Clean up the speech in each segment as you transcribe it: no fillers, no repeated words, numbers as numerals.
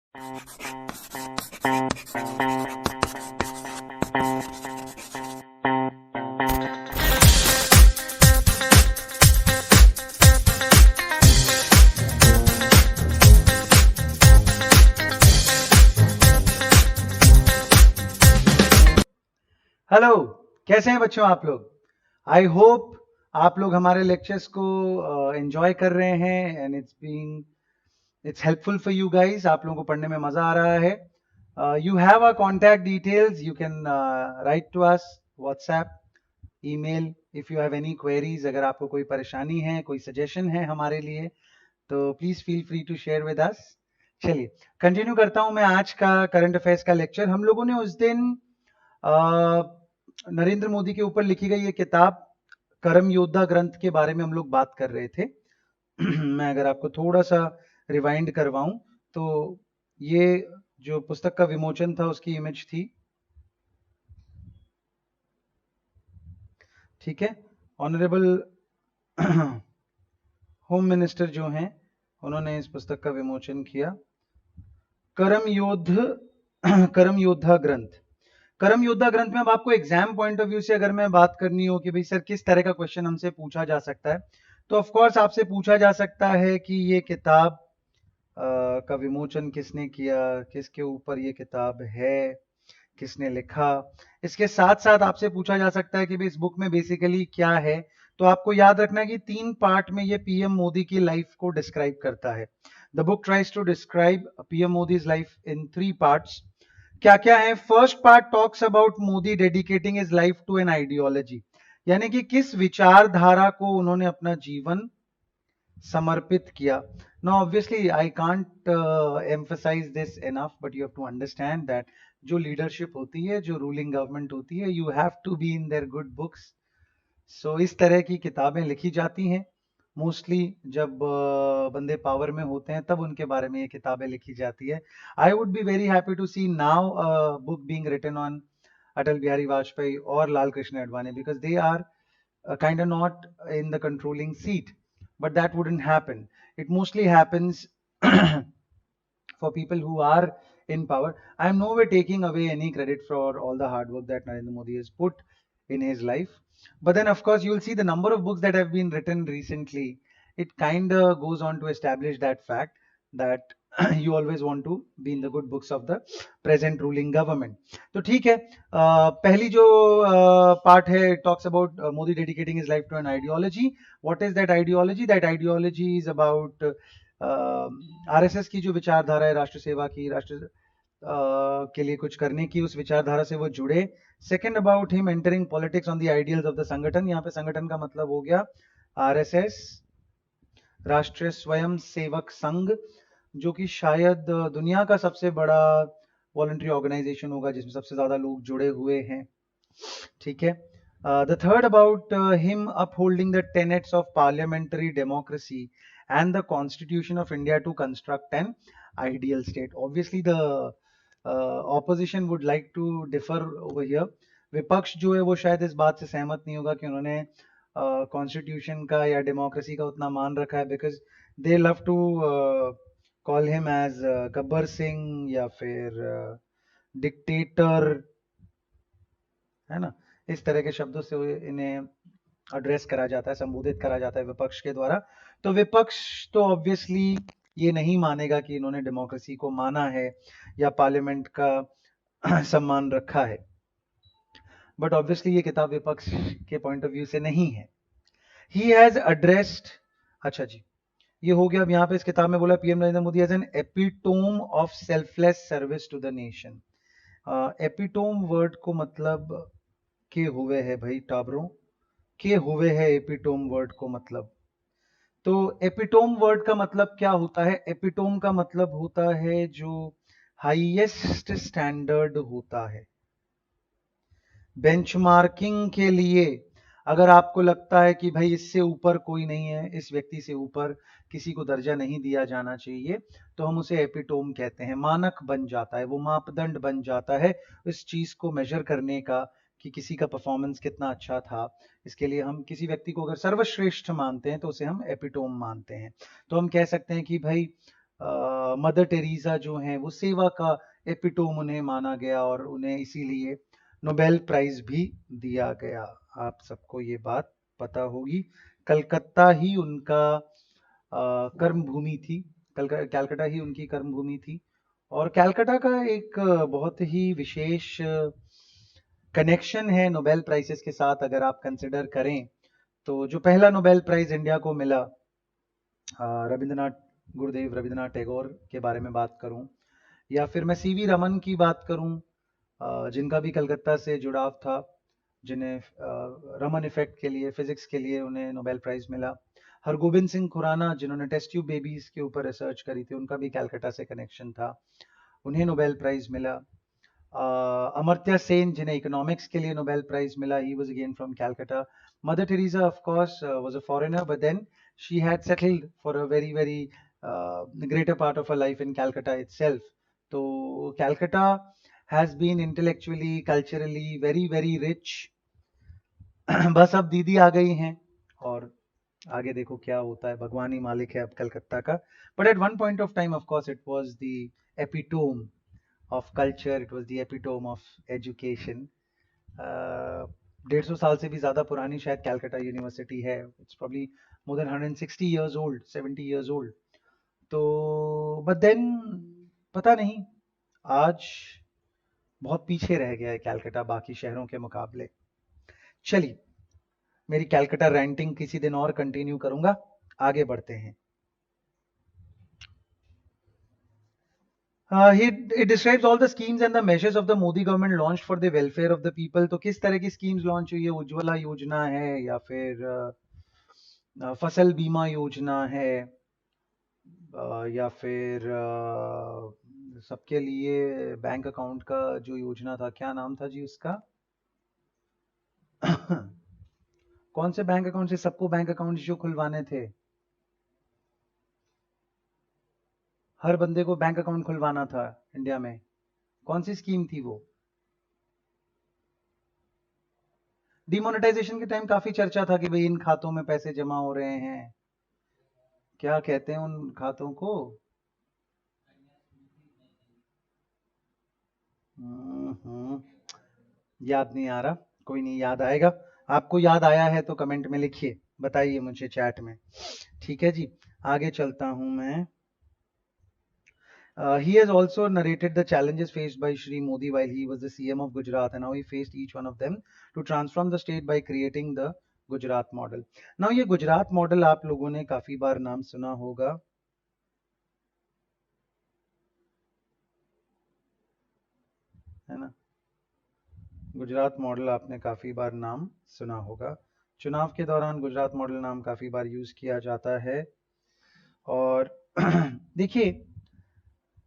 Hello, कैसे हैं बच्चों आप लोग? आई होप आप लोग हमारे लेक्चर्स को एंजॉय कर रहे हैं and it's helpful for you guys. आप लोगों को पढ़ने में मजा आ रहा है। You have our contact details, you can write to us WhatsApp, email if you have any queries. अगर आपको कोई परेशानी है, कोई सजेशन है हमारे लिए, तो please feel free to share with us. चलिए कंटिन्यू करता हूं मैं आज का करंट अफेयर्स का लेक्चर। हम लोगों ने उस दिन नरेंद्र मोदी के ऊपर लिखी गई ये किताब कर्म योद्धा ग्रंथ के बारे में हम लोग बात कर रहे थे। मैं अगर आपको थोड़ा सा रिवाइंड करवाऊं तो ये जो पुस्तक का विमोचन था उसकी इमेज थी, ठीक है। ऑनरेबल होम मिनिस्टर जो हैं उन्होंने इस पुस्तक का विमोचन किया। कर्म योद्धा ग्रंथ। कर्म योद्धा ग्रंथ में अब आपको एग्जाम पॉइंट ऑफ व्यू से अगर मैं बात करनी हो कि भाई सर किस तरह का क्वेश्चन हमसे पूछा जा सकता है, तो ऑफ कोर्स आपसे पूछा जा सकता है कि ये किताब का विमोचन किसने किया, किसके ऊपर ये किताब है, किसने लिखा। इसके साथ साथ आपसे पूछा जा सकता है कि भाई इस बुक में बेसिकली क्या है। तो आपको याद रखना है कि 3 पार्ट में ये पीएम मोदी की लाइफ को डिस्क्राइब करता है। The book tries to describe PM Modi's life in 3 parts. क्या क्या है? First part talks about Modi dedicating his life to an ideology, यानी कि किस विचारधारा को उन्होंने अपना जीवन समर्पित किया। Now obviously I can't emphasize this enough, but you have to understand that जो लीडरशिप होती है, जो रूलिंग गवर्नमेंट होती है, you have to be in their good books. So इस तरह की किताबें लिखी जाती हैं मोस्टली जब बंदे पावर में होते हैं, तब उनके बारे में ये किताबें लिखी जाती है। I would be very happy to see now book being written on Atal Bihari Vajpayee और Lal Krishna Advani, because they are kind of not in the controlling seat, but that wouldn't happen. It mostly happens for people who are in power. I am nowhere taking away any credit for all the hard work that Narendra Modi has put in his life, but then of course you'll see the number of books that have been written recently. It kind of goes on to establish that fact that you always want to be in the good books of the present ruling government. तो ठीक है, पहली जो part है talks about Modi dedicating his life to an ideology. What is that ideology? That ideology is about RSS की जो विचारधारा है, राष्ट्र सेवा की, राष्ट्र के लिए कुछ करने की, उस विचारधारा से वो जुड़े. Second about him entering politics on the ideals of the संगठन. यहाँ पे संगठन का मतलब हो गया आरएसएस, राष्ट्रीय स्वयं सेवक संघ, जो कि शायद दुनिया का सबसे बड़ा वॉलंटरी ऑर्गेनाइजेशन होगा जिसमें सबसे ज्यादा लोग जुड़े हुए हैं, ठीक है. The third about him upholding the tenets of parliamentary democracy and the constitution of India to construct an ideal state. Obviously the opposition would like to differ over here. विपक्ष जो है वो शायद इस बात से सहमत नहीं होगा कि उन्होंने कॉन्स्टिट्यूशन का या डेमोक्रेसी का उतना मान रखा है, because they love to call him as Gabbar Singh या फिर डिक्टेटर, है ना. इस तरह के शब्दों से इन्हें एड्रेस करा जाता है, संबोधित करा जाता है विपक्ष के द्वारा. तो विपक्ष तो ऑब्वियसली ये नहीं मानेगा कि इन्होंने डेमोक्रेसी को माना है या पार्लियामेंट का सम्मान रखा है. बट ऑब्वियसली ये किताब विपक्ष के पॉइंट ऑफ व्यू से नहीं है. ही हैज एड्रेस्ड, अच्छा जी, ये हो गया. अब यहाँ पे इस किताब में बोला PM Narendra Modi as an epitome of selfless service to the nation. Epitome word को मतलब के हुए है भाई टाबरों, के हुए है एपिटोम वर्ड को मतलब. तो एपिटोम वर्ड का मतलब क्या होता है? एपिटोम का मतलब होता है जो हाईएस्ट स्टैंडर्ड होता है. बेंचमार्किंग के लिए अगर आपको लगता है कि भाई इससे ऊपर कोई नहीं है, इस व्यक्ति से ऊपर किसी को दर्जा नहीं दिया जाना चाहिए, तो हम उसे एपिटोम कहते हैं. मानक बन जाता है, वो मापदंड बन जाता है इस चीज को मेजर करने का कि किसी का परफॉर्मेंस कितना अच्छा था. इसके लिए हम किसी व्यक्ति को अगर सर्वश्रेष्ठ मानते हैं तो उसे हम एपिटोम मानते हैं. तो हम कह सकते हैं कि भाई मदर टेरेसा जो हैं वो सेवा का एपिटोम उन्हें माना गया और उन्हें इसीलिए नोबेल प्राइज भी दिया गया। आप सबको ये बात पता होगी। कलकत्ता ही उनका कर्म भूमि थी, कलकत्ता ही उनकी कर्म भूमि थी। और कलकत्ता का एक बहुत ही विशेष कनेक्शन है नोबेल प्राइजेस के साथ। अगर आप कंसिडर करें तो जो पहला नोबेल प्राइज इंडिया को मिला, रविंद्रनाथ गुरुदेव रविंद्रनाथ टैगोर के बारे में बात करूं, या फिर मैं सीवी रमन की बात करूं, जिनका भी कलकत्ता से जुड़ाव था, जिन्हें रमन इफेक्ट के लिए, फिजिक्स के लिए उन्हें नोबेल प्राइज मिला। हरगोबिंद सिंह खुराना जिन्होंने टेस्ट ट्यूब बेबीज के ऊपर रिसर्च करी थी, उनका भी कलकत्ता से कनेक्शन था, उन्हें नोबेल प्राइज मिला। अमर्त्य सेन जिन्हें इकोनॉमिक्स के लिए नोबेल प्राइज मिला, he was again from Calcutta. Mother Teresa of course was a foreigner, but then she had settled for a very very greater part of her life in Calcutta itself. तो Calcutta has been intellectually, culturally very very rich. बस अब दीदी आ गई हैं और आगे देखो क्या होता है, भगवान ही मालिक है अब कलकत्ता का। But at one point of time of course it was the epitome of culture, it was the epitome of education. 150 साल से भी ज्यादा पुरानी शायद कलकत्ता यूनिवर्सिटी है। It's probably more than 160 years old, 70 years old. तो बट देन पता नहीं, आज बहुत पीछे रह गया है कलकत्ता बाकी शहरों के मुकाबले। चलिए, मेरी कलकत्ता रेंटिंग किसी दिन और कंटिन्यू करूंगा। आगे बढ़ते हैं। It describes all the schemes and the measures of the Modi government launched for the welfare of the people. तो किस तरह की स्कीम्स लॉन्च हुई है? उज्ज्वला योजना है, या फिर फसल बीमा योजना है, या फिर सबके लिए बैंक अकाउंट का जो योजना था, क्या नाम था जी उसका? कौन से बैंक अकाउंट से सबको बैंक अकाउंट जो खुलवाने थे? हर बंदे को बैंक अकाउंट खुलवाना था इंडिया में। कौन सी स्कीम थी वो? डिमोनेटाइजेशन के टाइम काफी चर्चा था कि भाई इन खातों में पैसे जमा हो रहे हैं, क्या कहते हैं उन खातों को? याद नहीं आ रहा, कोई नहीं, याद आएगा। आपको याद आया है तो कमेंट में लिखिए, बताइए मुझे चैट में। ठीक है जी, आगे चलता हूं मैं। He has also narrated the challenges faced by Shri Modi while he was the CM of Gujarat, and how he faced each one of them to transform the state by creating the Gujarat model. Now ये Gujarat model आप लोगों ने काफी बार नाम सुना होगा, है ना? गुजरात मॉडल आपने काफी बार नाम सुना होगा। चुनाव के दौरान गुजरात मॉडल नाम काफी बार यूज किया जाता है। और देखिए,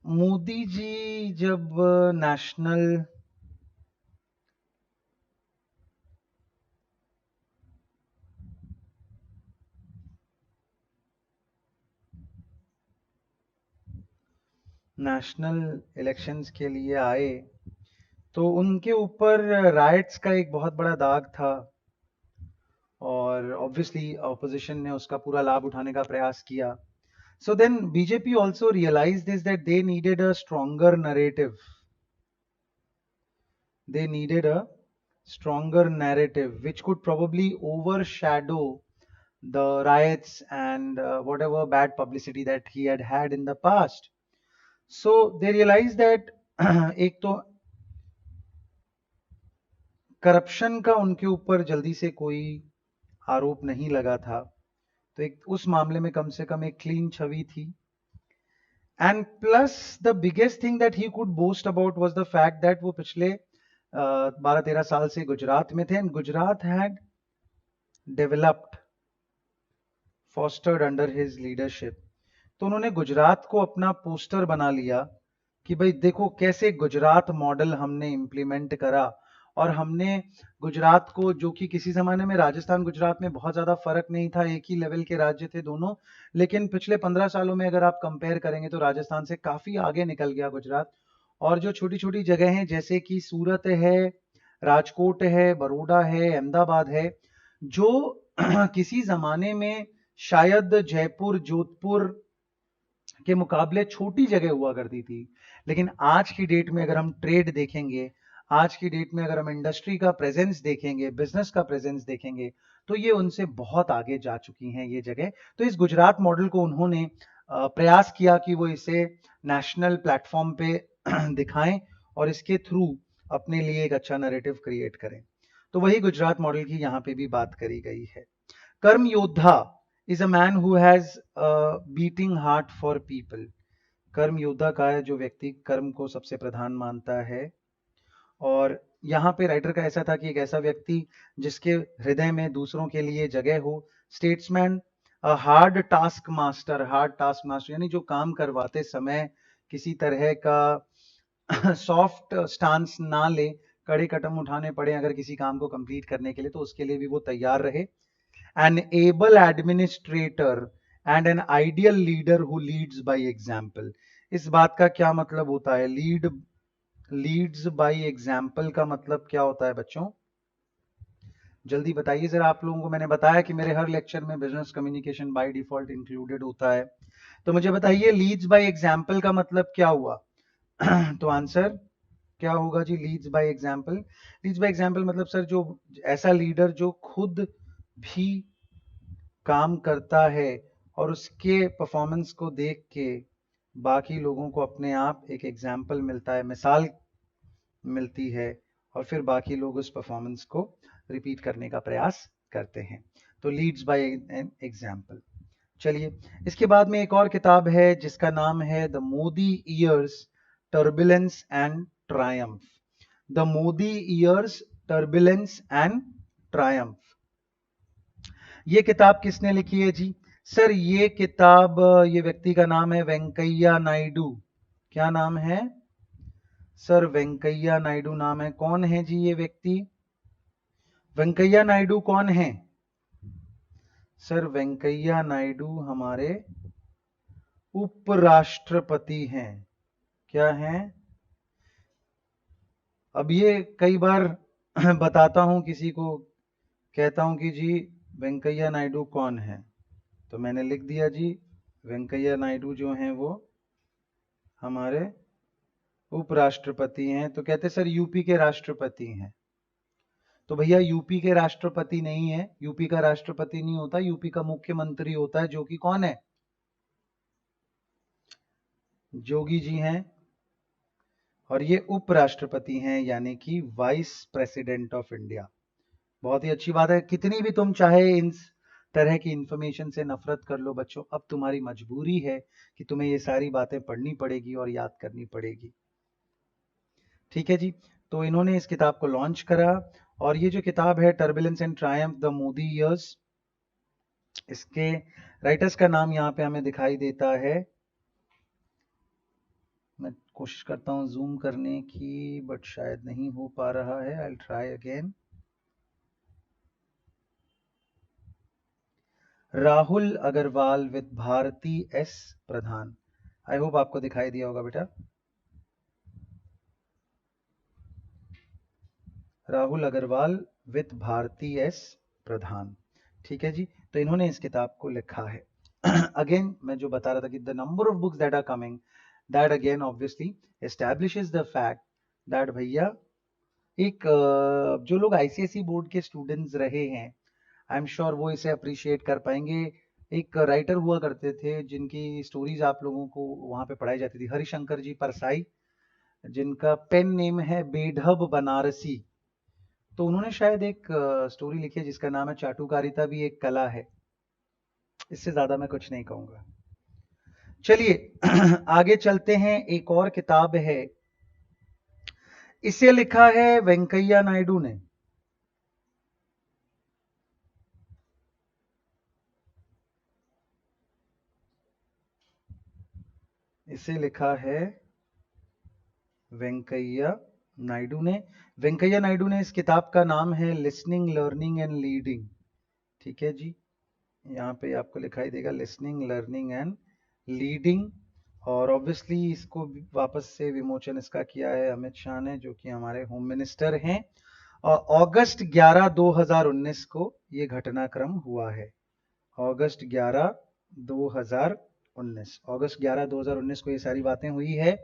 मोदी जी जब नेशनल इलेक्शंस के लिए आए तो उनके ऊपर राइट्स का एक बहुत बड़ा दाग था, और ऑब्वियसली ऑपोजिशन ने उसका पूरा लाभ उठाने का प्रयास किया। So then BJP also realized this, that they needed a stronger narrative. They needed a stronger narrative which could probably overshadow the riots and whatever bad publicity that he had had in the past. So they realized that एक तो corruption का उनके ऊपर जल्दी से कोई आरोप नहीं लगा था, तो एक उस मामले में कम से कम एक क्लीन छवि थी। And plus the biggest thing that he could boast about was the fact that वो पिछले 12-13 साल से गुजरात में थे, and Gujarat had developed, fostered under his leadership. तो उन्होंने गुजरात को अपना पोस्टर बना लिया कि भाई देखो कैसे गुजरात मॉडल हमने इंप्लीमेंट करा, और हमने गुजरात को, जो कि किसी जमाने में राजस्थान गुजरात में बहुत ज्यादा फर्क नहीं था, एक ही लेवल के राज्य थे दोनों, लेकिन पिछले 15 सालों में अगर आप कंपेयर करेंगे तो राजस्थान से काफी आगे निकल गया गुजरात। और जो छोटी छोटी जगह हैं जैसे कि सूरत है, राजकोट है, बड़ौदा है, अहमदाबाद है, जो किसी जमाने में शायद जयपुर, जोधपुर, के मुकाबले छोटी जगह हुआ करती थी। लेकिन आज की डेट में अगर हम ट्रेड देखेंगे, आज की डेट में अगर हम इंडस्ट्री का प्रेजेंस देखेंगे, बिजनेस का प्रेजेंस देखेंगे, तो ये उनसे बहुत आगे जा चुकी हैं ये जगह। तो इस गुजरात मॉडल को उन्होंने प्रयास किया कि वो इसे नेशनल प्लेटफॉर्म पे दिखाएं और इसके थ्रू अपने लिए एक अच्छा नैरेटिव क्रिएट करें। तो वही गुजरात मॉडल की यहाँ पे भी बात करी गई है। कर्म योद्धा is a man who has beating heart for people. कर्म योद्धा का है जो व्यक्ति कर्म को सबसे प्रधान मानता है। और यहाँ पे राइटर का ऐसा था कि एक ऐसा व्यक्ति जिसके हृदय में दूसरों के लिए जगह हो। Statesman, hard task master. Hard task master यानी जो काम करवाते समय किसी तरह का सॉफ्ट स्टांस ना ले, कड़े कदम उठाने पड़े अगर किसी काम को कंप्लीट करने के लिए, तो उसके लिए भी वो तैयार रहे। An able administrator and an ideal leader who leads by example. इस बात का क्या मतलब होता है? लीड्स बाय एग्जाम्पल का मतलब क्या होता है बच्चों? जल्दी बताइए जरा आप लोगों को। मैंने बताया कि मेरे हर लेक्चर में business communication by default included होता है। तो मुझे बताइए लीड्स बाय एग्जाम्पल का मतलब क्या हुआ? तो आंसर क्या होगा जी? Leads by example, leads by example मतलब सर जो ऐसा लीडर जो खुद भी काम करता है और उसके परफॉर्मेंस को देख के बाकी लोगों को अपने आप एक एग्जाम्पल मिलता है, मिसाल मिलती है, और फिर बाकी लोग उस परफॉर्मेंस को रिपीट करने का प्रयास करते हैं। तो लीड्स बाय एन एग्जाम्पल। चलिए, इसके बाद में एक और किताब है जिसका नाम है the Modi years turbulence and Triumph. The Modi years turbulence and Triumph. ये किताब किसने लिखी है जी? सर ये किताब, ये व्यक्ति का नाम है वेंकैया नायडू। क्या नाम है सर? वेंकैया नायडू नाम है। कौन है जी ये व्यक्ति? वेंकैया नायडू कौन है सर? वेंकैया नायडू हमारे उपराष्ट्रपति हैं। क्या हैं? अब ये कई बार बताता हूं किसी को, कहता हूं कि जी वेंकैया नायडू कौन है, तो मैंने लिख दिया जी वेंकैया नायडू जो हैं वो हमारे उपराष्ट्रपति हैं। तो कहते सर यूपी के राष्ट्रपति हैं। तो भैया यूपी के राष्ट्रपति नहीं है, यूपी का राष्ट्रपति नहीं होता, यूपी का मुख्यमंत्री होता है, जो कि कौन है? जोगी जी हैं। और ये उपराष्ट्रपति हैं यानी कि वाइस प्रेसिडेंट ऑफ इंडिया। बहुत ही अच्छी बात है। कितनी भी तुम चाहे इन तरह की इंफॉर्मेशन से नफरत कर लो बच्चों, अब तुम्हारी मजबूरी है कि तुम्हें ये सारी बातें पढ़नी पड़ेगी और याद करनी पड़ेगी। ठीक है जी। तो इन्होंने इस किताब को लॉन्च करा, और ये जो किताब है turbulence and Triumph the Modi years, इसके राइटर्स का नाम यहाँ पे हमें दिखाई देता है। मैं कोशिश करता हूँ जूम करने की, बट शायद नहीं हो पा रहा है। I will try again. Rahul Agarwal with Bharti S Pradhan. I hope आपको दिखाई दिया होगा बेटा। Rahul Agarwal with Bharti S Pradhan. ठीक है जी। तो इन्होंने इस किताब को लिखा है। अगेन मैं जो बता रहा था कि the number of books that are coming, that again obviously establishes the fact that भैया एक जो लोग आईसीएसई बोर्ड के स्टूडेंट्स रहे हैं, आई एम श्योर वो इसे अप्रिशिएट कर पाएंगे। एक राइटर हुआ करते थे जिनकी स्टोरीज आप लोगों को वहां पे पढ़ाई जाती थी, हरिशंकर जी परसाई, जिनका पेन नेम है बेढब बनारसी। तो उन्होंने शायद एक स्टोरी लिखी है जिसका नाम है चाटुकारिता भी एक कला है। इससे ज्यादा मैं कुछ नहीं कहूंगा। चलिए आगे चलते हैं। एक और किताब है, इसे लिखा है वेंकैया नायडू ने। इसे लिखा है वेंकैया नायडू ने। वेंकैया नायडू ने इस किताब का नाम है लिसनिंग लर्निंग एंड लीडिंग। ठीक है जी, यहाँ पे आपको दिखाई देगा लिसनिंग लर्निंग एंड लीडिंग। और ऑब्वियसली इसको वापस से विमोचन इसका किया है अमित शाह ने, जो कि हमारे होम मिनिस्टर हैं। और अगस्त 11 2019 को ये घटनाक्रम हुआ है। अगस्त 11 2019 2019, अगस्त 11 2019 को ये सारी बातें हुई है।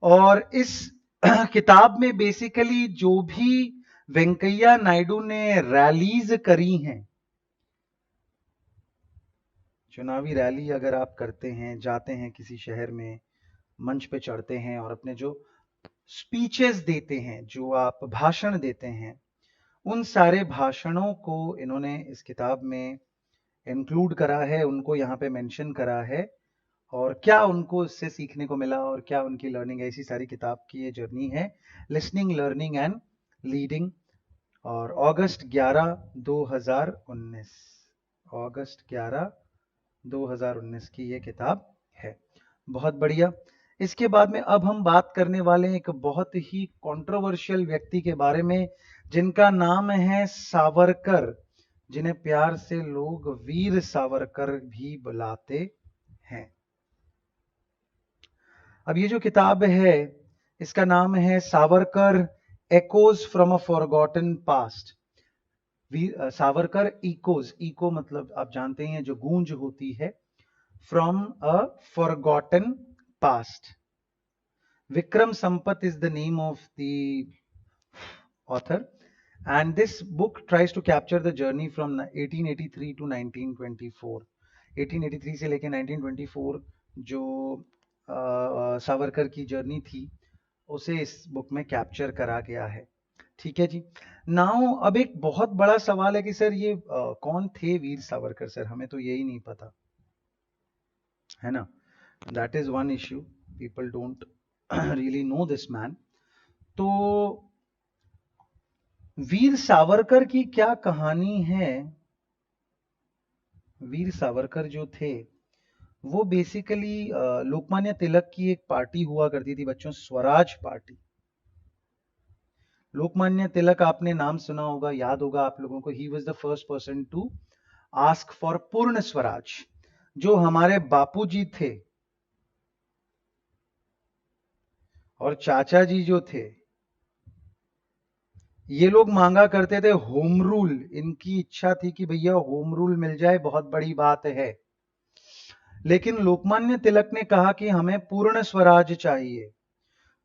और इस किताब में बेसिकली जो भी वेंकैया नायडू ने रैलीज करी हैं, चुनावी रैली अगर आप करते हैं, जाते हैं किसी शहर में, मंच पे चढ़ते हैं और अपने जो स्पीचेस देते हैं, जो आप भाषण देते हैं, उन सारे भाषणों को इन्होंने इस किताब में इंक्लूड करा है, उनको यहाँ पे मेंशन करा है, और क्या उनको इससे सीखने को मिला और क्या उनकी लर्निंग है। इसी सारी किताब की ये जर्नी है, लिसनिंग, लर्निंग एंड लीडिंग। और अगस्त 11 2019, अगस्त 11 2019 की ये किताब है। बहुत बढ़िया। इसके बाद में अब हम बात करने वाले हैं एक बहुत ही कंट्रोवर्शियल व्यक्ति के बारे में, जिनका नाम है सावरकर, जिन्हें प्यार से लोग वीर सावरकर भी बुलाते हैं। अब ये जो किताब है, इसका नाम है Savarkar echoes from a forgotten past. Savarkar echoes, echo मतलब आप जानते हैं जो गूंज होती है, from a forgotten past. Vikram Sampath is the name of the author, and this book tries to capture the journey from 1883 to 1924. 1883 से लेके 1924 जो सावरकर की जर्नी थी, उसे इस बुक में कैप्चर करा गया है। ठीक है जी। नाउ अब एक बहुत बड़ा सवाल है कि सर ये कौन थे वीर सावरकर? सर हमें तो यही नहीं पता है ना, that is one issue, people don't really know this man. तो वीर सावरकर की क्या कहानी है? वीर सावरकर जो थे वो बेसिकली लोकमान्य तिलक की एक पार्टी हुआ करती थी बच्चों, स्वराज पार्टी। लोकमान्य तिलक आपने नाम सुना होगा, याद होगा आप लोगों को। He was the first person to ask for Purna Swaraj. जो हमारे बापूजी थे और चाचा जी जो थे, ये लोग मांगा करते थे होम रूल। इनकी इच्छा थी कि भैया होम रूल मिल जाए, बहुत बड़ी बात है। लेकिन लोकमान्य तिलक ने कहा कि हमें पूर्ण स्वराज चाहिए।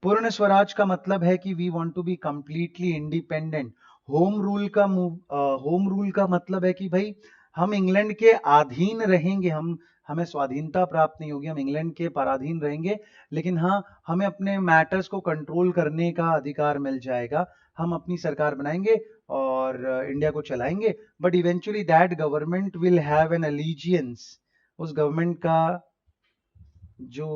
पूर्ण स्वराज का मतलब है कि we want to be completely independent. Home rule का मतलब है कि भाई हम इंग्लैंड के अधीन रहेंगे, हमें स्वाधीनता प्राप्त नहीं होगी, हम इंग्लैंड के पराधीन रहेंगे, लेकिन हाँ, हमें अपने मैटर्स को कंट्रोल करने का अधिकार मिल जाएगा। हम अपनी सरकार बनाएंगे और इंडिया को चलाएंगे, but eventually that government will have an allegiance. उस गवर्नमेंट का जो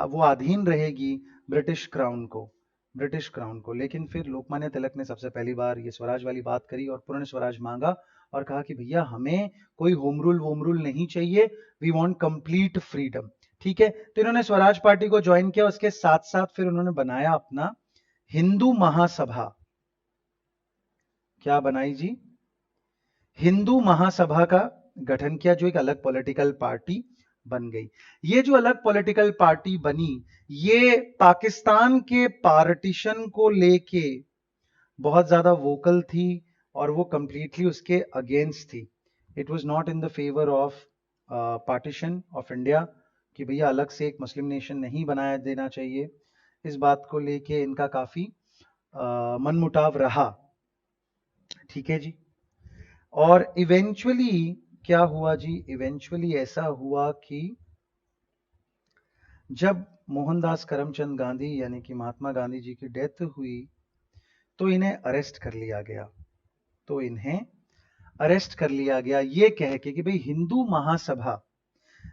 वो अधीन रहेगी ब्रिटिश क्राउन को। लेकिन फिर लोकमान्य तिलक ने सबसे पहली बार ये स्वराज वाली बात करी और पूर्ण स्वराज मांगा और कहा कि भैया हमें कोई होम रूल नहीं चाहिए, वी वांट कंप्लीट फ्रीडम। ठीक है, तो इन्होंने स्वराज पार्टी को ज्वाइन किया। उसके साथ साथ फिर उन्होंने बनाया अपना हिंदू महासभा। क्या बनाई जी? हिंदू महासभा का गठन किया, जो एक अलग पॉलिटिकल पार्टी बन गई। ये जो अलग पॉलिटिकल पार्टी बनी, ये पाकिस्तान के पार्टीशन को लेके बहुत ज्यादा वोकल थी और वो कंप्लीटली उसके अगेंस्ट थी। It was not in the favour of partition of India, कि भैया अलग से एक मुस्लिम नेशन नहीं बनाया देना चाहिए। इस बात को लेके इनका काफी मनमुटाव रहा। ठीक है जी। और इवेंचुअली क्या हुआ जी? इवेंचुअली ऐसा हुआ कि जब मोहनदास करमचंद गांधी यानी कि महात्मा गांधी जी की डेथ हुई, तो इन्हें अरेस्ट कर लिया गया। ये कह के कि भाई हिंदू महासभा।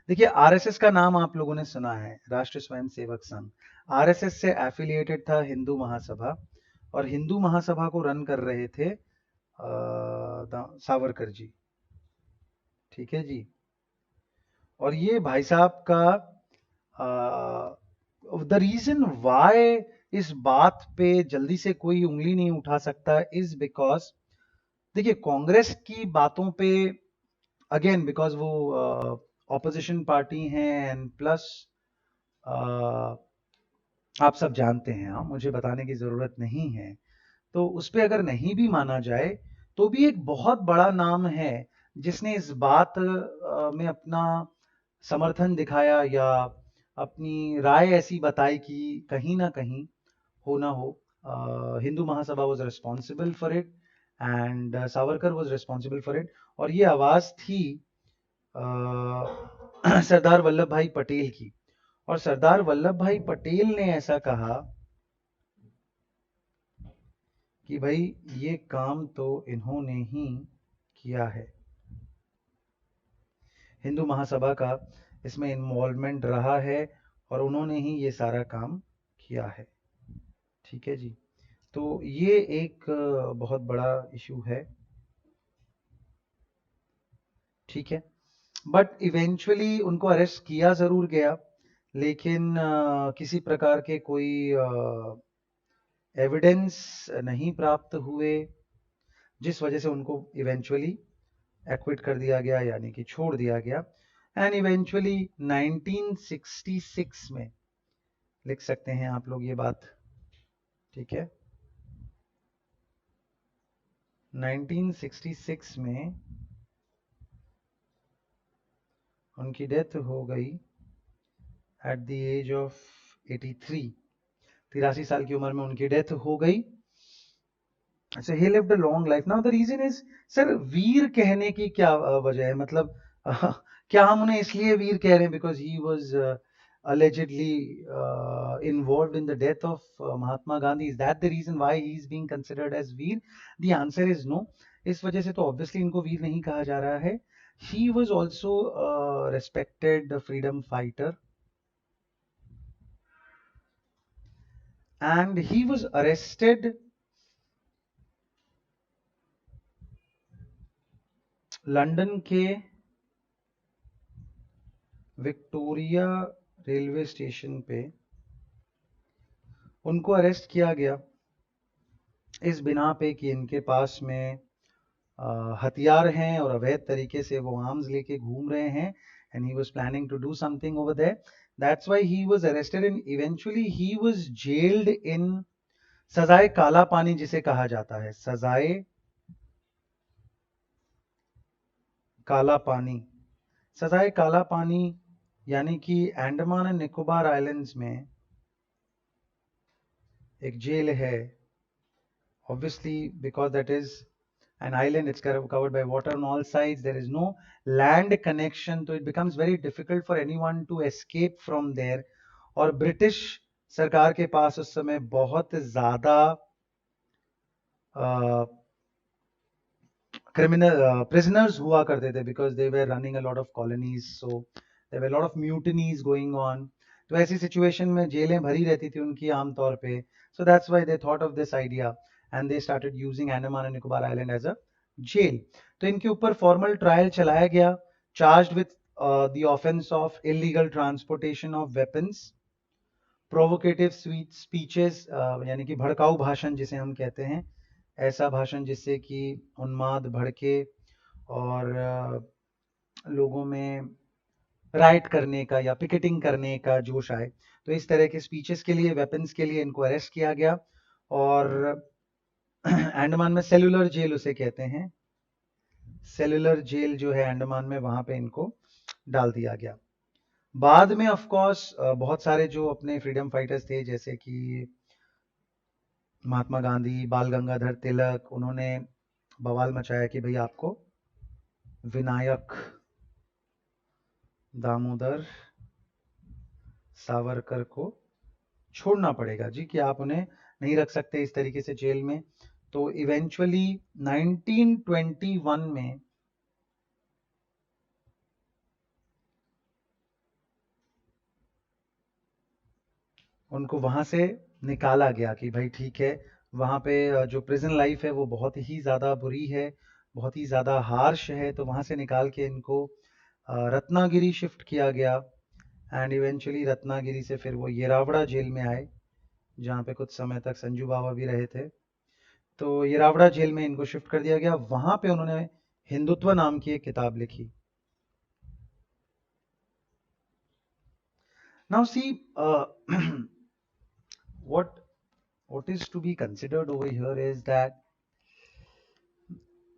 देखिए, आरएसएस का नाम आप लोगों ने सुना है, राष्ट्रीय स्वयंसेवक संघ। आरएसएस से एफिलिएटेड था हिंदू महासभा, और हिंदू महासभा को रन कर रहे थे सावरकर जी। ठीक है जी। और ये भाई साहब का द रीजन वाई इस बात पे जल्दी से कोई उंगली नहीं उठा सकता इज बिकॉज, देखिए कांग्रेस की बातों पे अगेन, बिकॉज वो ऑपोजिशन पार्टी हैं, एंड प्लस आप सब जानते हैं, मुझे बताने की जरूरत नहीं है, तो उस पर अगर नहीं भी माना जाए तो भी एक बहुत बड़ा नाम है जिसने इस बात में अपना समर्थन दिखाया या अपनी राय ऐसी बताई कि कहीं ना कहीं हो ना हो, Hindu Mahasabha was responsible for it and Savarkar was responsible for it. और ये आवाज थी सरदार वल्लभ भाई पटेल की। और सरदार वल्लभ भाई पटेल ने ऐसा कहा कि भाई ये काम तो इन्होंने ही किया है, हिंदू महासभा का इसमें इन्वॉल्वमेंट रहा है और उन्होंने ही ये सारा काम किया है। ठीक है जी, तो ये एक बहुत बड़ा इशू है। ठीक है, बट इवेंचुअली उनको अरेस्ट किया जरूर गया, लेकिन किसी प्रकार के कोई एविडेंस नहीं प्राप्त हुए, जिस वजह से उनको इवेंचुअली एक्विट कर दिया गया, यानी कि छोड़ दिया गया। एंड इवेंचुअली 1966 में, लिख सकते हैं आप लोग ये बात, ठीक है, 1966 में उनकी डेथ हो गई एट द एज ऑफ 83, 83 साल की उम्र में उनकी डेथ हो गई। So he lived a long life. Now the reason is, sir Veer कहने की क्या वजह है, मतलब क्या हम उन्हें इसलिए वीर कह रहे हैं because he was allegedly involved in the death of Mahatma Gandhi? Is that the reason why he is being considered as Veer? The answer is no. इस वजह से तो obviously इनको वीर नहीं कहा जा रहा है। He was also a respected freedom fighter and he was arrested London के विक्टोरिया रेलवे स्टेशन पे उनको अरेस्ट किया गया इस बिना पे कि इनके पास में हथियार हैं और अवैध तरीके से वो आर्म्स लेके घूम रहे हैं, and he was planning to do something over there. That's why he was arrested and eventually he was jailed in सजाए काला पानी, जिसे कहा जाता है सजाए काला पानी। सजाए काला पानी यानी कि अंडमान एंड निकोबार आइलैंड्स में एक जेल है, obviously because that is an island, it's covered by water on all sides, there is no land connection, so it becomes very difficult for anyone to escape from there। और British सरकार के पास उस समय बहुत ज्यादा criminal prisoners हुआ करते थे, because they were running a lot of colonies, so there were lot of mutinies going on. तो ऐसी सिचुएशन में जेलें भरी रहती थी उनकी आमतौर पे, so that's why they thought of this idea and they started using Andaman and Nicobar island as a jail. तो इनके ऊपर फॉर्मल ट्रायल चलाया गया, charged with the offence of illegal transportation of weapons, provocative speeches यानी कि भड़काऊ भाषण जिसे हम कहते हैं, ऐसा भाषण जिससे कि उन्माद भड़के और लोगों में राइट करने का या पिकेटिंग करने का जोश आए। तो इस तरह के स्पीचेस के लिए, वेपन्स के लिए इनको अरेस्ट किया गया और अंडमान में सेलुलर जेल उसे कहते हैं, सेलुलर जेल जो है अंडमान में, वहां पे इनको डाल दिया गया। बाद में ऑफ कोर्स बहुत सारे जो अपने फ्रीडम फाइटर्स थे, जैसे कि महात्मा गांधी, बाल गंगाधर तिलक, उन्होंने बवाल मचाया कि भाई आपको विनायक दामोदर सावरकर को छोड़ना पड़ेगा जी, कि आप उन्हें नहीं रख सकते इस तरीके से जेल में। तो इवेंचुअली 1921 में उनको वहां से निकाला गया कि भाई ठीक है, वहां पे जो प्रिजन लाइफ है वो बहुत ही ज़्यादा बुरी है, बहुत ही ज़्यादा हार्श है, तो वहां से निकाल के इनको रत्नागिरी शिफ्ट किया गया। एंड इवेंचुअली रत्नागिरी से फिर वो येरावड़ा जेल में आए, जहाँ पे कुछ समय तक संजू बाबा भी रहे थे। तो येरावड़ा जेल में इनको शिफ्ट कर दिया गया, वहां पे उन्होंने हिंदुत्व नाम की एक किताब लिखी। Now see what what is to be considered over here is that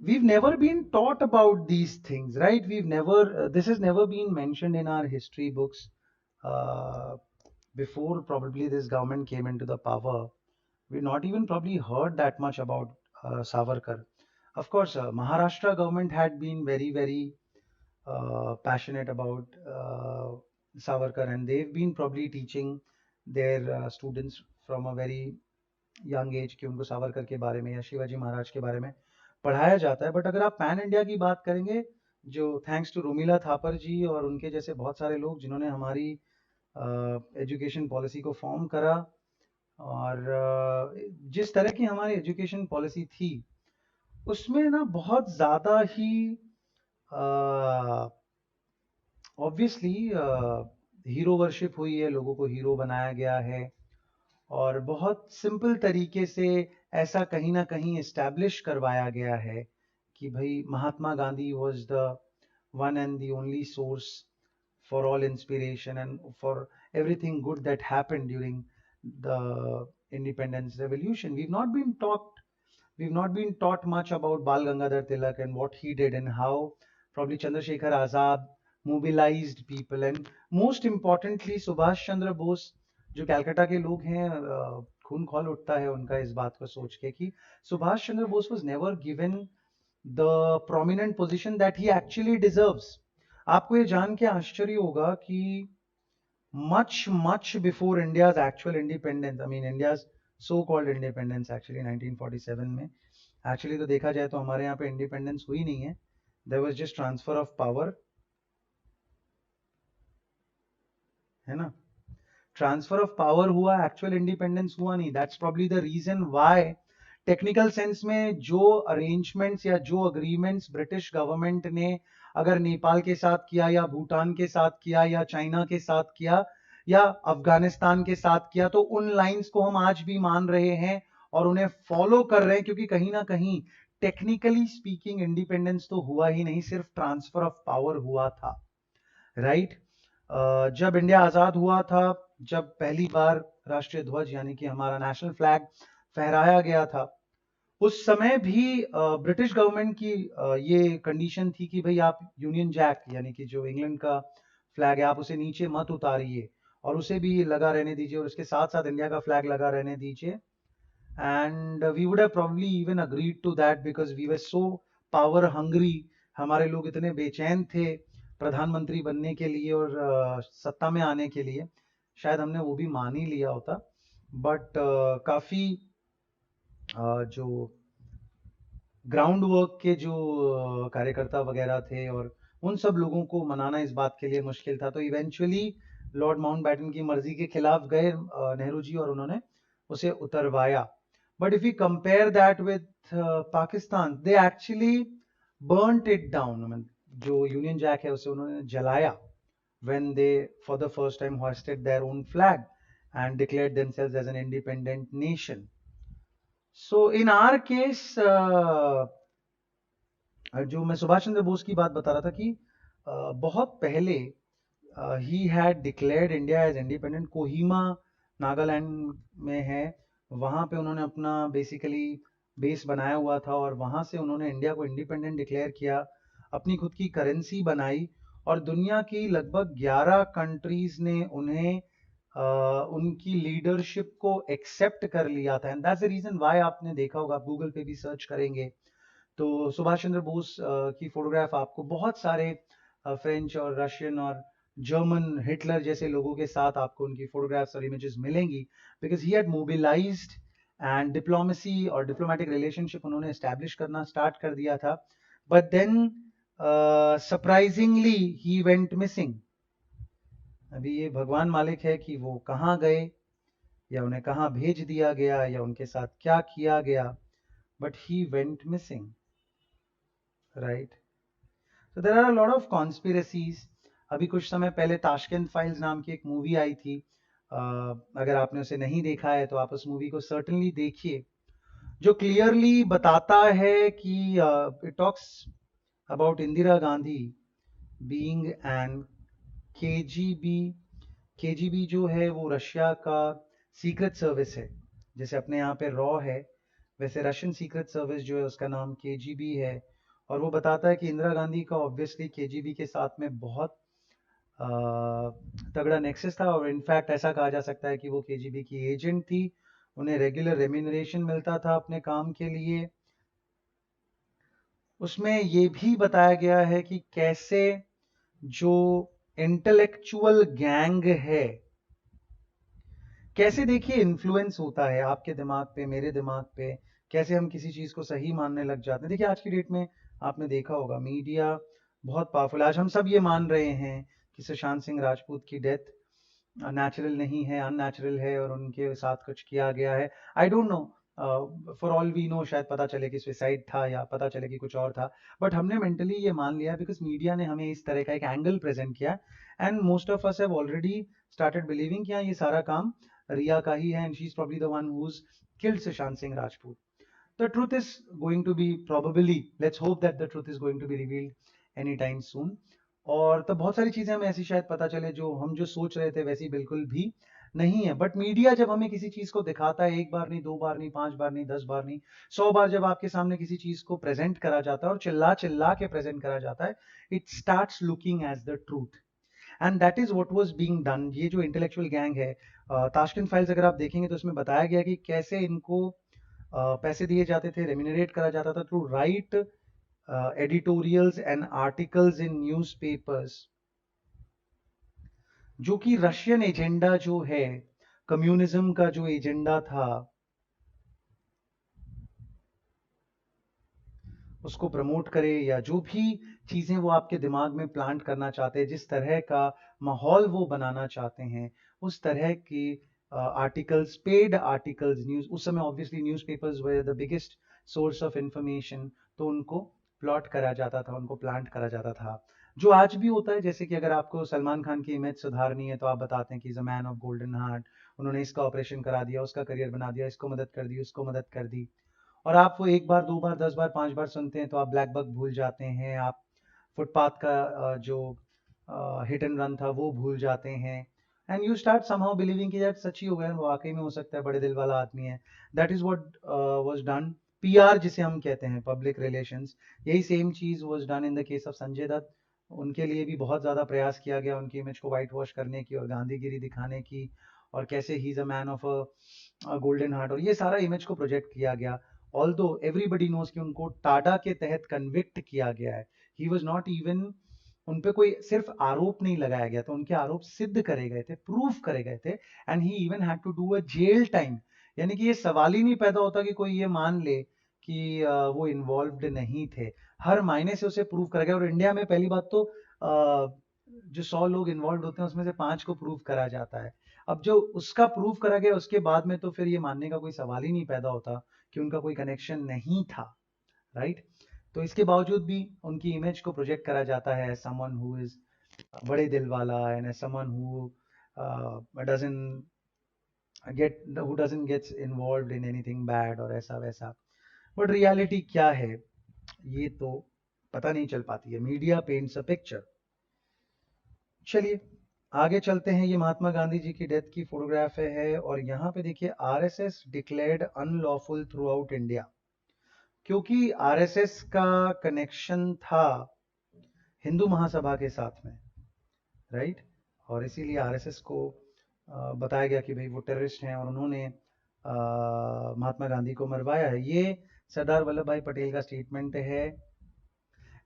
we've never been taught about these things, right? We've never, this has never been mentioned in our history books. uh, Before probably this government came into the power, we've not even probably heard that much about Savarkar. Of course, Maharashtra government had been very passionate about Savarkar, and they've been probably teaching their students from a very young age कि उनको सावरकर के बारे में या शिवाजी महाराज के बारे में पढ़ाया जाता है. बट अगर आप पैन इंडिया की बात करेंगे, जो थैंक्स टू रोमिला थापर जी और उनके जैसे बहुत सारे लोग जिन्होंने हमारी एजुकेशन पॉलिसी को फॉर्म करा, और जिस तरह की हमारी एजुकेशन पॉलिसी थी उसमें ना बहुत ज़्यादा ही ऑब्वियसली हीरो वर्शिप हुई है, लोगों को हीरो बनाया गया है, और बहुत सिंपल तरीके से ऐसा कहीं ना कहीं इस्टेब्लिश करवाया गया है कि भाई Mahatma Gandhi was the one and the only source for all inspiration and for everything good that happened during the independence revolution. We've not been taught much about Bal Gangadhar Tilak and what he did and how probably Chandrasekhar Azad mobilized people, and most importantly Subhash Chandra Bose. जो कैलकाटा के लोग हैं, खून खौल उठता है उनका इस बात को सोच के कि Subhash Chandra Bose was never given the prominent position that he actually deserves. आपको ये जान के आश्चर्य होगा कि much before India's actual independence, I mean India's so called independence actually 1947 में, actually तो देखा जाए तो हमारे यहाँ पे इंडिपेंडेंस हुई नहीं है. There was just transfer of power, है ना. ट्रांसफर ऑफ पावर हुआ, एक्चुअल इंडिपेंडेंस हुआ नहीं. That's probably the reason why technical sense में जो अरेंजमेंट्स या जो अग्रीमेंट्स ब्रिटिश गवर्नमेंट ने अगर नेपाल के साथ किया या भूटान के साथ किया या चाइना के साथ किया या अफगानिस्तान के साथ किया, तो उन लाइंस को हम आज भी मान रहे हैं और उन्हें फॉलो कर रहे हैं, क्योंकि कहीं ना कहीं टेक्निकली स्पीकिंग इंडिपेंडेंस तो हुआ ही नहीं, सिर्फ ट्रांसफर ऑफ पावर हुआ था, राइट. जब इंडिया आजाद हुआ था, जब पहली बार राष्ट्रीय ध्वज यानी कि हमारा नेशनल फ्लैग फहराया गया था, उस समय भी ब्रिटिश गवर्नमेंट की ये कंडीशन थी कि भाई आप यूनियन जैक यानी कि जो इंग्लैंड का फ्लैग है, आप उसे नीचे मत उतारिए और उसे भी लगा रहने दीजिए और उसके साथ साथ इंडिया का फ्लैग लगा रहने दीजिए. And we would have probably even agreed to that because we were so power hungry. हमारे लोग इतने बेचैन थे प्रधानमंत्री बनने के लिए और सत्ता में आने के लिए, शायद हमने वो भी मान ही लिया होता. बट काफ़ी जो ग्राउंड वर्क के जो कार्यकर्ता वगैरह थे और उन सब लोगों को मनाना इस बात के लिए मुश्किल था. तो इवेंचुअली लॉर्ड माउंटबैटन की मर्जी के खिलाफ गए नेहरू जी और उन्होंने उसे उतरवाया. But if you compare that with Pakistan, they actually burnt it down. जो यूनियन जैक है उसे उन्होंने जलाया when they for the first time hoisted their own flag and declared themselves as an independent nation. So in our case, जो मैं सुभाष चंद्र बोस की बात बता रहा था कि बहुत पहले he had declared India as independent. Kohima Nagaland में है, वहाँ पे उन्होंने अपना बेसिकली बेस बनाया हुआ था और वहाँ से उन्होंने इंडिया को इंडिपेंडेंट डिक्लेयर किया, अपनी खुद की करेंसी बनाई और दुनिया की लगभग 11 कंट्रीज ने उन्हें उनकी लीडरशिप को एक्सेप्ट कर लिया था. And that's the reason why आपने देखा होगा, आप गूगल पे भी सर्च करेंगे तो सुभाष चंद्र बोस की फोटोग्राफ आपको बहुत सारे फ्रेंच और रशियन और जर्मन हिटलर जैसे लोगों के साथ आपको उनकी फोटोग्राफ्स और इमेजेस मिलेंगी, because he had mobilised and diplomacy और डिप्लोमेटिक रिलेशनशिप उन्होंने एस्टैब्लिश करना स्टार्ट कर दिया था. But then surprisingly he went missing. अभी ये भगवान मालिक है कि वो कहाँ गए या उन्हें कहाँ भेज दिया गया या उनके साथ क्या किया गया, but he went missing, right. So there are a lot of conspiracies. अभी कुछ समय पहले ताशकंद फाइल्स नाम की एक मूवी आई थी. अगर आपने उसे नहीं देखा है तो आप उस मूवी को सर्टनली देखिए, जो क्लियरली बताता है कि it talks about Indira Gandhi being an KGB. KGB जो है वो रशिया का सीक्रेट सर्विस है. जैसे अपने यहाँ पे रॉ है, वैसे रशियन सीक्रेट सर्विस जो है उसका नाम केजीबी है. और वो बताता है कि इंदिरा गांधी का ऑब्वियसली केजीबी के साथ में बहुत तगड़ा नेक्सस था, और इनफैक्ट ऐसा कहा जा सकता है कि वो केजीबी की एजेंट थी, उन्हें रेगुलर रेम्यूनरेशन मिलता था अपने काम के लिए। उसमें ये भी बताया गया है कि कैसे जो इंटेलेक्चुअल गैंग है, कैसे देखिए इन्फ्लुएंस होता है आपके दिमाग पे, मेरे दिमाग पे, कैसे हम किसी चीज को सही मानने लग जाते हैं। देखिए आज की डेट में आपने देखा होगा मीडिया बहुत पावरफुल। आज हम सब ये मान रहे हैं कि सुशांत सिंह राजपूत की डेथ नेचुरल नहीं है, अननेचुरल है, और उनके साथ कुछ किया गया है। I don't know, for all we know शायद पता चले कि सुसाइड था या पता चले कि कुछ और था, बट हमने मेंटली ये मान लिया बिकॉज मीडिया ने हमें इस तरह का एक एंगल प्रेजेंट किया, and most of us have already started believing कि हाँ ये सारा काम रिया का ही है, and she is probably the one who killed Sushant Singh Rajput. The truth is going to be probably, let's hope that the truth is going to be revealed anytime soon. और तो बहुत सारी चीजें हमें ऐसी शायद पता चले जो हम जो सोच रहे थे वैसी बिल्कुल भी नहीं है, बट मीडिया जब हमें किसी चीज को दिखाता है, एक बार नहीं, दो बार नहीं, 5 बार नहीं, 10 बार नहीं, 100 बार जब आपके सामने किसी चीज को प्रेजेंट करा जाता है और चिल्ला चिल्ला के प्रेजेंट करा जाता है, it starts looking as the truth, and that is what was being done. ये जो इंटेलेक्चुअल गैंग है, ताशकंद फाइल्स अगर आप देखेंगे तो उसमें बताया गया कि कैसे इनको पैसे दिए जाते थे, रेम्यूनरेट करा जाता था to write editorials and articles in newspapers, जो कि रशियन एजेंडा जो है, कम्युनिज्म का जो एजेंडा था, उसको प्रमोट करे, या जो भी चीजें वो आपके दिमाग में प्लांट करना चाहते हैं, जिस तरह का माहौल वो बनाना चाहते हैं, उस तरह की आर्टिकल्स, पेड आर्टिकल्स, न्यूज, उस समय obviously newspapers were the biggest source of information, तो उनको प्लॉट करा जाता था, उनको प्लांट करा जाता था, जो आज भी होता है. जैसे कि अगर आपको सलमान खान की इमेज सुधारनी है तो आप बताते हैं कि is a man of golden heart, उन्होंने इसका ऑपरेशन करा दिया, उसका करियर बना दिया, इसको मदद कर दी, उसको मदद कर दी, और आप वो एक बार, दो बार, 10 बार, 5 बार सुनते हैं तो आप ब्लैक बक भूल जाते हैं, आप फुटपाथ का जो हिट एंड रन था वो भूल जाते हैं, and you start somehow believing कि यार सच ही हो गया, वाकई में हो सकता है, बड़े दिल वाला आदमी है. That is what was done. PR जिसे हम कहते हैं, पब्लिक रिलेशंस, यही सेम चीज was done in the case of Sanjay Dutt. उनके लिए भी बहुत ज्यादा प्रयास किया गया उनकी इमेज को व्हाइट वॉश करने की और गांधीगिरी दिखाने की, और कैसे he is a man of a golden heart, और ये सारा इमेज को प्रोजेक्ट किया गया. ऑल्दो एवरीबडी नोज कि उनको टाटा के तहत कन्विक्ट किया गया है, ही वॉज नॉट इवन, उन पे कोई सिर्फ आरोप नहीं लगाया गया था, उनके आरोप सिद्ध करे गए थे, प्रूफ करे गए थे, and he even had to do a jail time. यानी कि ये सवाल ही नहीं पैदा होता कि कोई ये मान ले कि वो इन्वॉल्व्ड नहीं थे, हर मायने से उसे प्रूव करा गया. और इंडिया में पहली बात तो जो 100 लोग इन्वॉल्व होते हैं उसमें से 5 को प्रूव करा जाता है. अब जो उसका प्रूव करा गया उसके बाद में तो फिर ये मानने का कोई सवाल ही नहीं पैदा होता कि उनका कोई कनेक्शन नहीं था, राइट. तो इसके बावजूद भी उनकी इमेज को प्रोजेक्ट करा जाता है समवन हु इज बड़े दिल वाला, and someone who doesn't gets involved in anything bad और ऐसा वैसा. बट रियलिटी क्या है ये तो पता नहीं चल पाती है, मीडिया पेंट्स अ पिक्चर. चलिए आगे चलते हैं. ये महात्मा गांधी जी की डेथ की फोटोग्राफ है, और यहाँ पे देखिए RSS declared unlawful through out India, क्योंकि आरएसएस का कनेक्शन था हिंदू महासभा के साथ में, राइट. और इसीलिए आरएसएस को बताया गया कि भाई वो टेररिस्ट हैं और उन्होंने महात्मा गांधी को मरवाया है. ये सरदार वल्लभ भाई पटेल का स्टेटमेंट है.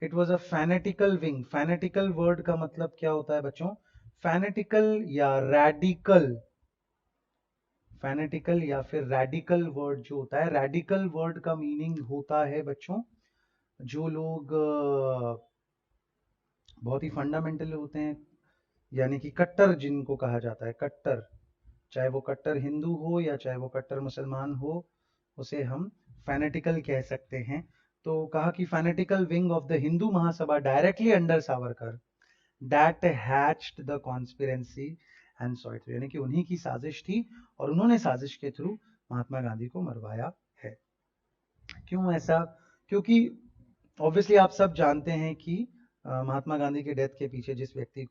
It was a fanatical wing. Fanatical word का मतलब क्या होता है बच्चों? फैनेटिकल या रैडिकल, फैनेटिकल या फिर रैडिकल वर्ड जो होता है, रैडिकल वर्ड का मीनिंग होता है बच्चों जो लोग बहुत ही फंडामेंटल होते हैं, यानी कि कट्टर जिनको कहा जाता है, कट्टर, चाहे वो कट्टर हिंदू हो या चाहे वो कट्टर मुसलमान हो, उसे हम फैनेटिकल कह सकते हैं. तो कहा कि fanatical wing of the Hindu Mahasabha directly under Savarkar that hatched the conspiracy and saw it, यानी कि उन्हीं की साजिश थी और उन्होंने साजिश के थ्रू महात्मा गांधी को मरवाया है. क्यों ऐसा? क्योंकि ऑब्वियसली आप सब जानते हैं कि महात्मा गांधी के डेथ के पीछे जिस व्यक्ति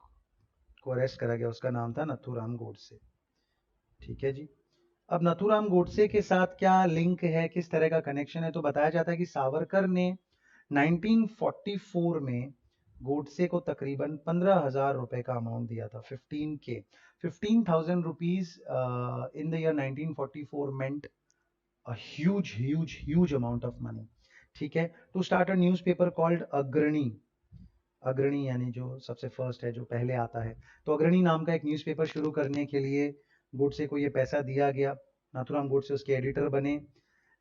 को अरेस्ट करा गया उसका नाम था नथुराम गोडसे. ठीक है जी. अब नथुराम गोडसे के साथ क्या लिंक है, किस तरह का कनेक्शन है? तो बताया जाता है कि सावरकर ने 1944 में गोडसे को तकरीबन 15,000 रुपए का अमाउंट दिया था, 15K, 15,000 rupees in the year 1944 meant a huge amount of money. ठीक है, to start a newspaper called Agrani, Agrani यानी जो सबसे फर्स्ट है, जो पहले आता है, तो अग्रणी नाम का एक न्यूज़पेपर शुरू करने के लिए गोडसे को ये पैसा दिया गया। नाथूराम गोडसे उसके एडिटर बने,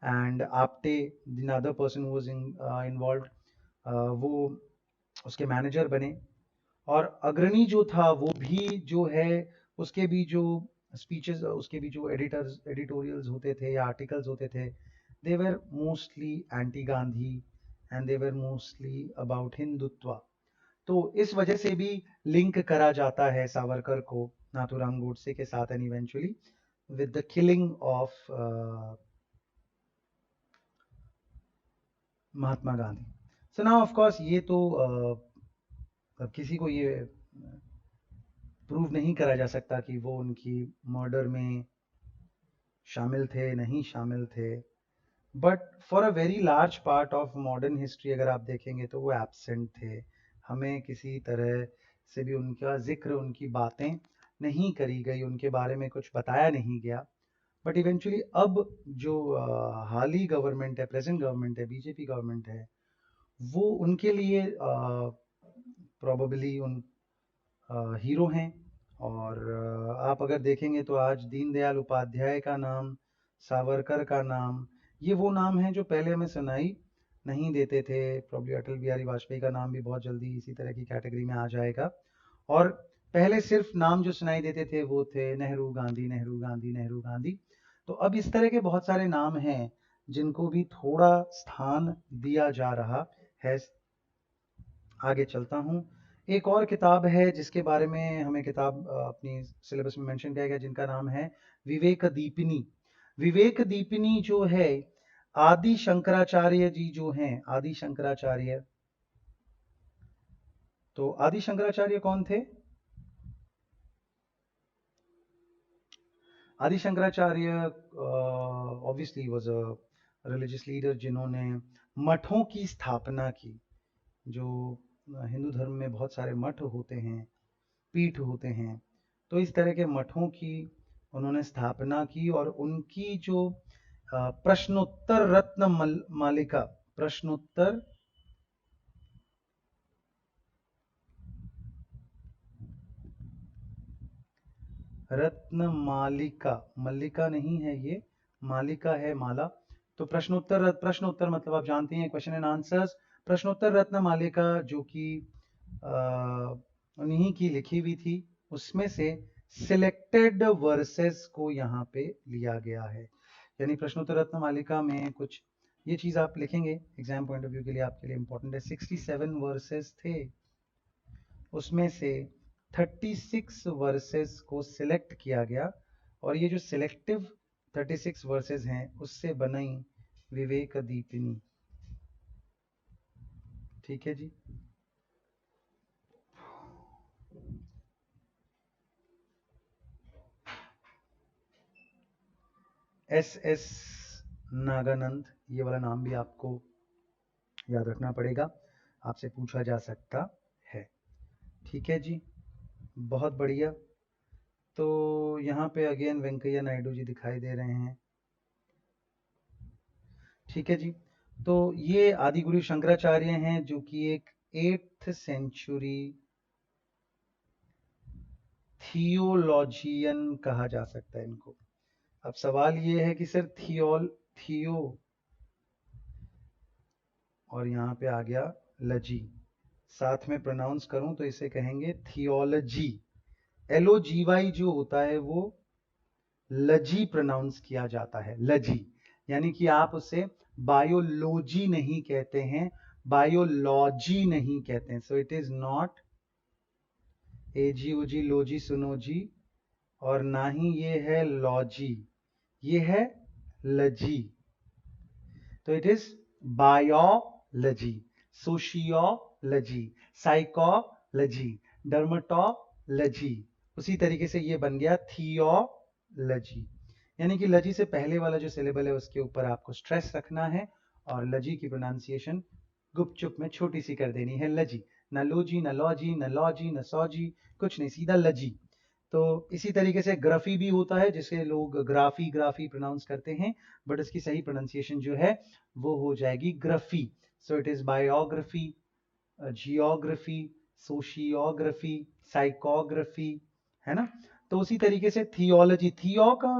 and Apte the other person was involved, वो उसके मैनेजर बने। और अग्रणी जो था वो भी जो है, उसके भी जो स्पीचेस, उसके भी जो एडिटोरियल्स होते थे या आर्टिकल्स होते थे, they were mostly anti Gandhi and they were mostly about Hindutva. तो इस वजह से भी लिंक करा जाता है सावरकर को नाथूराम गोडसे के साथ, and eventually with the killing of Mahatma Gandhi. So now of course ये तो किसी को ये प्रूव नहीं करा जा सकता कि वो उनकी मर्डर में शामिल थे, नहीं शामिल थे, but for a very large part of modern history अगर आप देखेंगे तो वो एब्सेंट थे। हमें किसी तरह से भी उनका जिक्र, उनकी बातें नहीं करी गई, उनके बारे में कुछ बताया नहीं गया। बट इवेंचुअली अब जो हाली गवर्नमेंट है, प्रेजेंट गवर्नमेंट है, बीजेपी गवर्नमेंट है, वो उनके लिए प्रोबेबली उन हीरो हैं। और आप अगर देखेंगे तो आज दीनदयाल उपाध्याय का नाम, सावरकर का नाम, ये वो नाम हैं जो पहले हमें सुनाई नहीं देते थे। प्रॉब्ली अटल बिहारी वाजपेयी का नाम भी बहुत जल्दी इसी तरह की कैटेगरी में आ जाएगा। और पहले सिर्फ नाम जो सुनाई देते थे वो थे नेहरू गांधी, नेहरू गांधी, नेहरू गांधी। तो अब इस तरह के बहुत सारे नाम हैं जिनको भी थोड़ा स्थान दिया जा रहा है। आगे चलता हूँ। एक और किताब है जिसके बारे में हमें किताब अपनी सिलेबस में मेंशन किया गया, जिनका नाम है विवेक दीपिनी। विवेक दीपिनी जो है, आदि शंकराचार्य जी जो हैं, आदि शंकराचार्य, तो आदि शंकराचार्य कौन थे? आदि Shankaracharya obviously was a religious leader जिन्होंने मठों की स्थापना की। जो हिंदू धर्म में बहुत सारे मठ होते हैं, पीठ होते हैं, तो इस तरह के मठों की उन्होंने स्थापना की। और उनकी जो प्रश्नोत्तर रत्न मालिका, प्रश्नोत्तर रत्न मालिका, मल्लिका नहीं है ये, मालिका है, माला। तो प्रश्नोत्तर मतलब आप जानते हैं क्वेश्चन एंड आंसर्स। प्रश्नोत्तर रत्न मालिका जो कि उन्हीं की लिखी हुई थी, उसमें से सिलेक्टेड वर्सेस को यहाँ पे लिया गया है। यानी प्रश्नोत्तर रत्न मालिका में कुछ ये चीज आप लिखेंगे एग्जाम पॉइंट ऑफ व्यू के लिए, आपके लिए इंपॉर्टेंट है। 67 वर्सेस थे, उसमें से 36 वर्सेस को सिलेक्ट किया गया, और ये जो सिलेक्टिव 36 वर्सेस हैं उससे बनाई विवेक दीपिनी। ठीक है जी। एस नागानंद, ये वाला नाम भी आपको याद रखना पड़ेगा, आपसे पूछा जा सकता है। ठीक है जी, बहुत बढ़िया। तो यहाँ पे अगेन वेंकैया नायडू जी दिखाई दे रहे हैं। ठीक है जी, तो ये आदि गुरु शंकराचार्य हैं, जो कि एक 8th सेंचुरी थियोलॉजियन कहा जा सकता है इनको। अब सवाल ये है कि सर थियो और यहाँ पे आ गया लजी, साथ में प्रोनाउंस करूं तो इसे कहेंगे थियोलॉजी। LOGY जो होता है वो लजी प्रोनाउंस किया जाता है, लजी। यानी कि आप उसे बायोलॉजी नहीं कहते हैं, बायोलॉजी नहीं कहते हैं। सो इट इज नॉट AGOG लोजी सुनो जी, और ना ही ये है लॉजी, ये है लजी। तो it is biology, sociology, psychology, dermatology. उसी तरीके से ये बन गया थियोलॉजी। यानी कि लजी से पहले वाला जो सिलेबल है उसके ऊपर आपको स्ट्रेस रखना है, और लजी की प्रोनाउंसिएशन गुपचुप में छोटी सी कर देनी है लजी, न लोजी न लॉजी न लॉजी न सौजी, कुछ नहीं, सीधा लजी। तो इसी तरीके से ग्राफी भी होता है जिसे लोग ग्राफी ग्राफी प्रोनाउंस करते हैं, बट इसकी सही प्रोनाउंसिएशन जो है वो हो जाएगी graphy. So it is biography, geography, sociography, psychography, है ना। तो उसी तरीके से थियोलॉजी, थियो का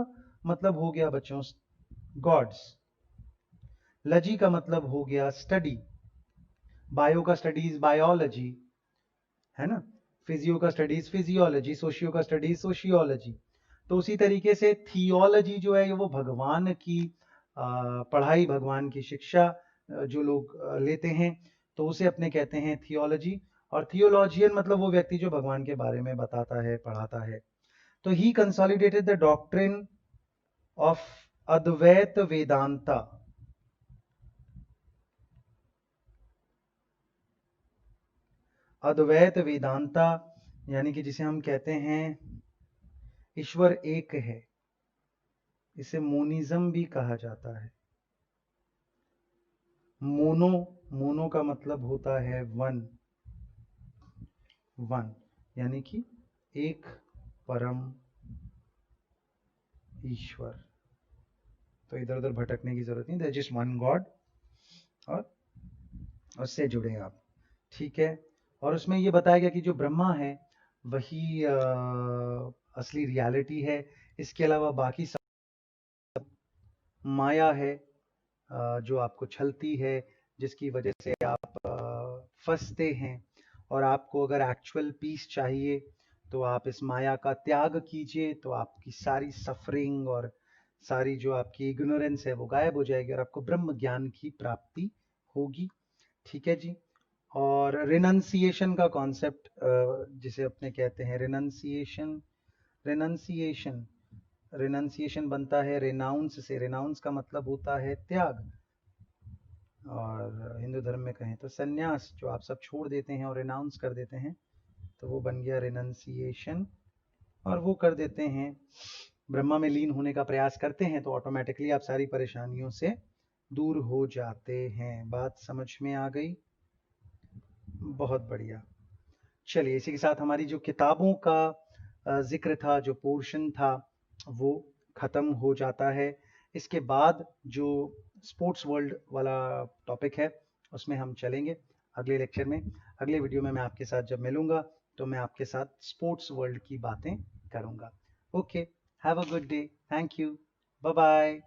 मतलब हो गया बच्चों गॉड्स, लजी का मतलब हो गया स्टडी, बायो का स्टडीज बायोलॉजी, है ना, फिजियो का स्टडीज फिजियोलॉजी, सोशियो का स्टडीज सोशियोलॉजी। तो उसी तरीके से थियोलॉजी जो है वो भगवान की पढ़ाई, भगवान की शिक्षा जो लोग लेते हैं तो उसे अपने कहते हैं थियोलॉजी। और थियोलॉजियन मतलब वो व्यक्ति जो भगवान के बारे में बताता है, पढ़ाता है। तो ही कंसोलिडेटेड द डॉक्ट्रिन ऑफ अद्वैत वेदांता। अद्वैत वेदांता यानी कि जिसे हम कहते हैं ईश्वर एक है, इसे मोनिज्म भी कहा जाता है। मोनो, मोनो का मतलब होता है वन, वन यानी कि एक परम ईश्वर। तो इधर उधर भटकने की जरूरत नहीं, देयर जस्ट वन गॉड और उससे जुड़े आप, ठीक है। और उसमें ये बताया गया कि जो ब्रह्मा है वही असली रियलिटी है, इसके अलावा बाकी सब माया है जो आपको छलती है, जिसकी वजह से आप फंसते हैं। और आपको अगर एक्चुअल पीस चाहिए तो आप इस माया का त्याग कीजिए, तो आपकी सारी सफरिंग और सारी जो आपकी इग्नोरेंस है वो गायब हो जाएगी और आपको ब्रह्म ज्ञान की प्राप्ति होगी, ठीक है जी। और रिनंसिएशन का कॉन्सेप्ट जिसे अपने कहते हैं रिनंसिएशन, रिनंसिएशन, रिनंसिएशन बनता है रेनाउंस से, रेनाउंस का मतलब होता है त्याग, और हिंदू धर्म में कहें तो संन्यास, जो आप सब छोड़ देते हैं और रिनाउंस कर देते हैं तो वो बन गया रिनंसिएशन। और वो कर देते हैं, ब्रह्मा में लीन होने का प्रयास करते हैं तो ऑटोमेटिकली आप सारी परेशानियों से दूर हो जाते हैं। बात समझ में आ गई? बहुत बढ़िया। चलिए इसी के साथ हमारी जो किताबों का जिक्र था, जो पोर्शन था वो खत्म हो जाता है। इसके बाद जो स्पोर्ट्स वर्ल्ड वाला टॉपिक है उसमें हम चलेंगे अगले लेक्चर में। अगले वीडियो में मैं आपके साथ जब मिलूंगा तो मैं आपके साथ स्पोर्ट्स वर्ल्ड की बातें करूंगा। Okay, have a good day, thank you, bye bye.